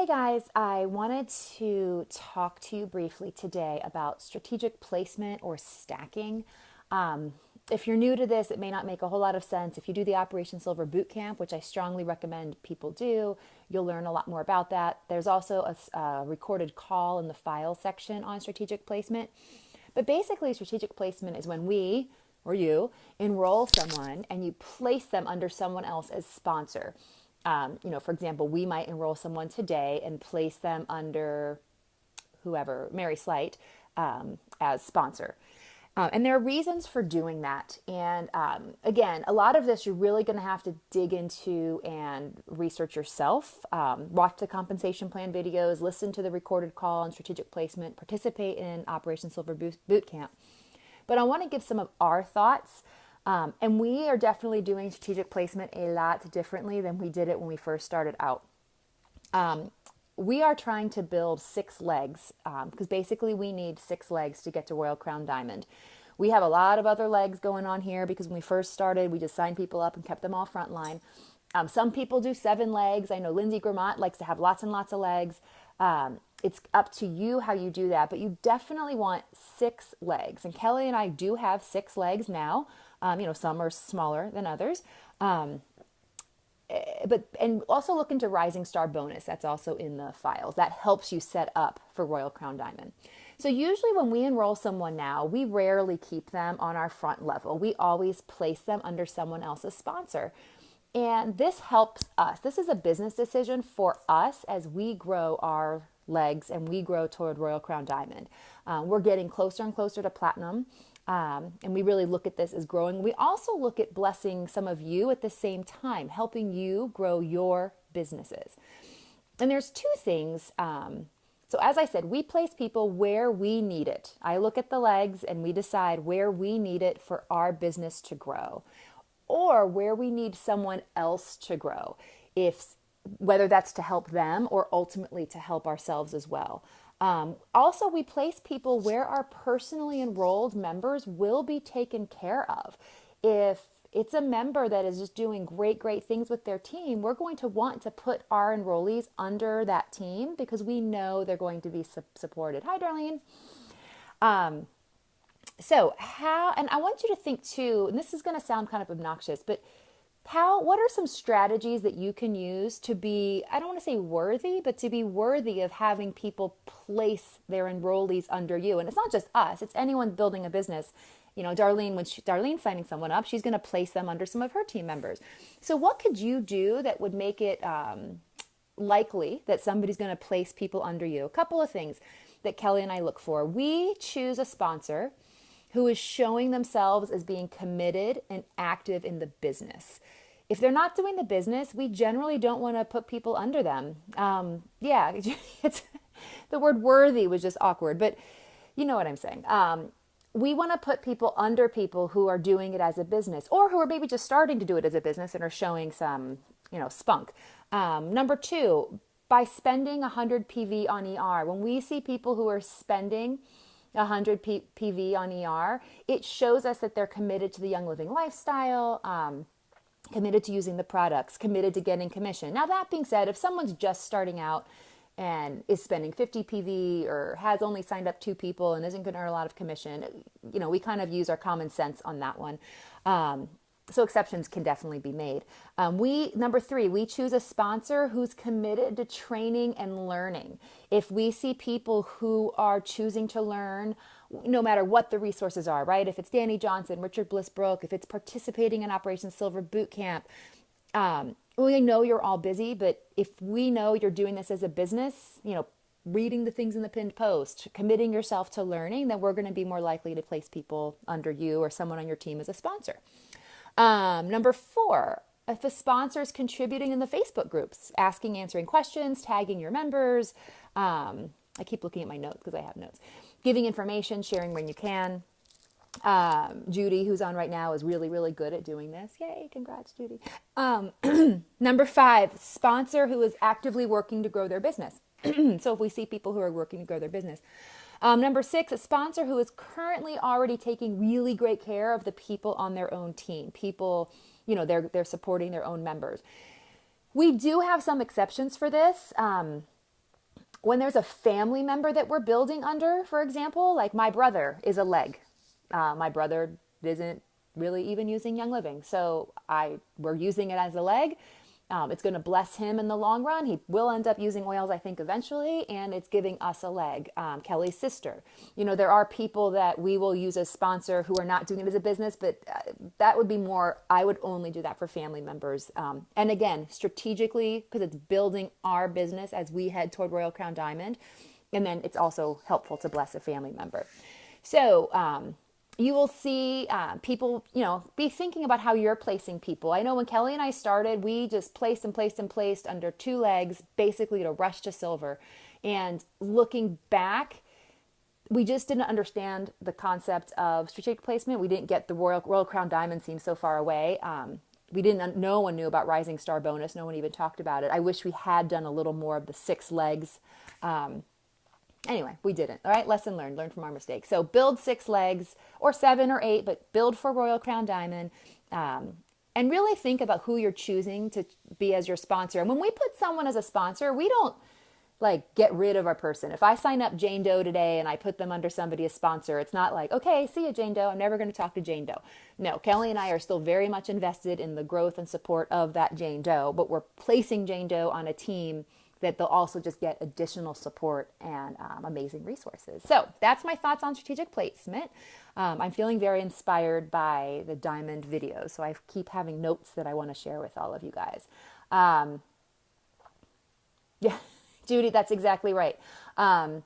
Hey guys, I wanted to talk to you briefly today about strategic placement or stacking. If you're new to this, it may not make a whole lot of sense. If you do the Operation Silver Bootcamp, which I strongly recommend people do, you'll learn a lot more about that. There's also a recorded call in the file section on strategic placement. But basically, strategic placement is when we, or you, enroll someone and you place them under someone else as sponsor. For example, we might enroll someone today and place them under whoever, Mary Slight, as sponsor. And there are reasons for doing that. And again, a lot of this you're really going to have to dig into and research yourself. Watch the compensation plan videos, listen to the recorded call on strategic placement, participate in Operation Silver Bootcamp. But I want to give some of our thoughts. And we are definitely doing strategic placement a lot differently than we did it when we first started out. We are trying to build 6 legs because basically we need 6 legs to get to Royal Crown Diamond. We have a lot of other legs going on here because when we first started, we just signed people up and kept them all frontline. Some people do 7 legs. I know Lindsay Gramont likes to have lots and lots of legs. It's up to you how you do that, but you definitely want 6 legs. And Kelly and I do have 6 legs now. Some are smaller than others. And also look into Rising Star Bonus. That's also in the files. That helps you set up for Royal Crown Diamond. So usually when we enroll someone now, we rarely keep them on our front level. We always place them under someone else's sponsor. And this helps us. This is a business decision for us as we grow our legs and we grow toward Royal Crown Diamond. We're getting closer and closer to platinum. And we really look at this as growing. We also look at blessing some of you at the same time, helping you grow your businesses. And there's 2 things. So as I said, we place people where we need it. I look at the legs and we decide where we need it for our business to grow or where we need someone else to grow, whether that's to help them or ultimately to help ourselves as well. Also, we place people where our personally enrolled members will be taken care of. If it's a member that is just doing great things with their team, we're going to want to put our enrollees under that team because we know they're going to be supported. Hi, Darlene. And I want you to think too, and this is going to sound kind of obnoxious, but what are some strategies that you can use to be, I don't want to say worthy, but to be worthy of having people place their enrollees under you? And it's not just us, it's anyone building a business. Darlene, Darlene's signing someone up, she's going to place them under some of her team members. So what could you do that would make it likely that somebody's going to place people under you? A couple of things that Kelly and I look for. We choose a sponsor who is showing themselves as being committed and active in the business. If they're not doing the business, we generally don't want to put people under them. It's the word worthy was just awkward, but you know what I'm saying. We want to put people under people who are doing it as a business or who are maybe just starting to do it as a business and are showing some, spunk. Number 2, by spending 100 PV on ER. When we see people who are spending 100 PV on ER, it shows us that they're committed to the Young Living lifestyle, committed to using the products, committed to getting commission. Now, that being said, if someone's just starting out and is spending 50 PV or has only signed up 2 people and isn't going to earn a lot of commission, we kind of use our common sense on that one. So exceptions can definitely be made. Number 3, we choose a sponsor who's committed to training and learning. If we see people who are choosing to learn, no matter what the resources are, right? If it's Danny Johnson, Richard Bliss-Brooke, if it's participating in Operation Silver Bootcamp, we know you're all busy, but if we know you're doing this as a business, reading the things in the pinned post, committing yourself to learning, then we're going to be more likely to place people under you or someone on your team as a sponsor. Number 4, if a sponsor is contributing in the Facebook groups, asking, answering questions, tagging your members. I keep looking at my notes because I have notes. Giving information, sharing when you can. Judy, who's on right now, is really good at doing this. Yay, congrats, Judy. Number 5, sponsor who is actively working to grow their business. So if we see people who are working to grow their business. Number 6, a sponsor who is currently already taking really great care of the people on their own team. People, they're supporting their own members. We do have some exceptions for this. When there's a family member that we're building under, for example, like my brother is a leg. My brother isn't really even using Young Living, so we're using it as a leg. It's going to bless him in the long run. He will end up using oils, I think, eventually, and it's giving us a leg. Kelly's sister. There are people that we will use as sponsor who are not doing it as a business, but that would be more, I would only do that for family members. And again, strategically, because it's building our business as we head toward Royal Crown Diamond. And then it's also helpful to bless a family member. So, you will see people, be thinking about how you're placing people. I know when Kelly and I started, we just placed and placed and placed under 2 legs, basically to rush to silver. And looking back, we just didn't understand the concept of strategic placement. We didn't get the Royal Crown Diamond seemed so far away. No one knew about Rising Star Bonus. No one even talked about it. I wish we had done a little more of the 6 legs. Anyway, we didn't. All right, lesson learned. Learn from our mistakes. So build 6 legs or 7 or 8, but build for Royal Crown Diamond. And really think about who you're choosing to be as your sponsor. And when we put someone as a sponsor, we don't get rid of our person. If I sign up Jane Doe today and I put them under somebody as sponsor, it's not like, okay, see you, Jane Doe. I'm never going to talk to Jane Doe. No, Kelly and I are still very much invested in the growth and support of that Jane Doe, but we're placing Jane Doe on a team that they'll also just get additional support and amazing resources. So that's my thoughts on strategic placement. I'm feeling very inspired by the diamond videos. So I keep having notes that I want to share with all of you guys. Yeah, Judy, that's exactly right. Yeah,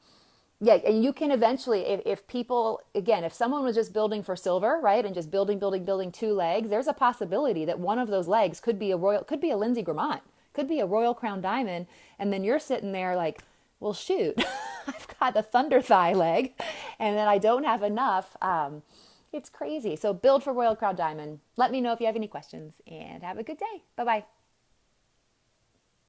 and you can eventually, if people, again, if someone was just building for silver, right, and just building 2 legs, there's a possibility that one of those legs could be a Lindsay Grammont. Could be a Royal Crown Diamond, and then you're sitting there like, well, shoot, I've got the thunder thigh leg, and then I don't have enough. It's crazy. So build for Royal Crown Diamond. Let me know if you have any questions, and have a good day. Bye-bye.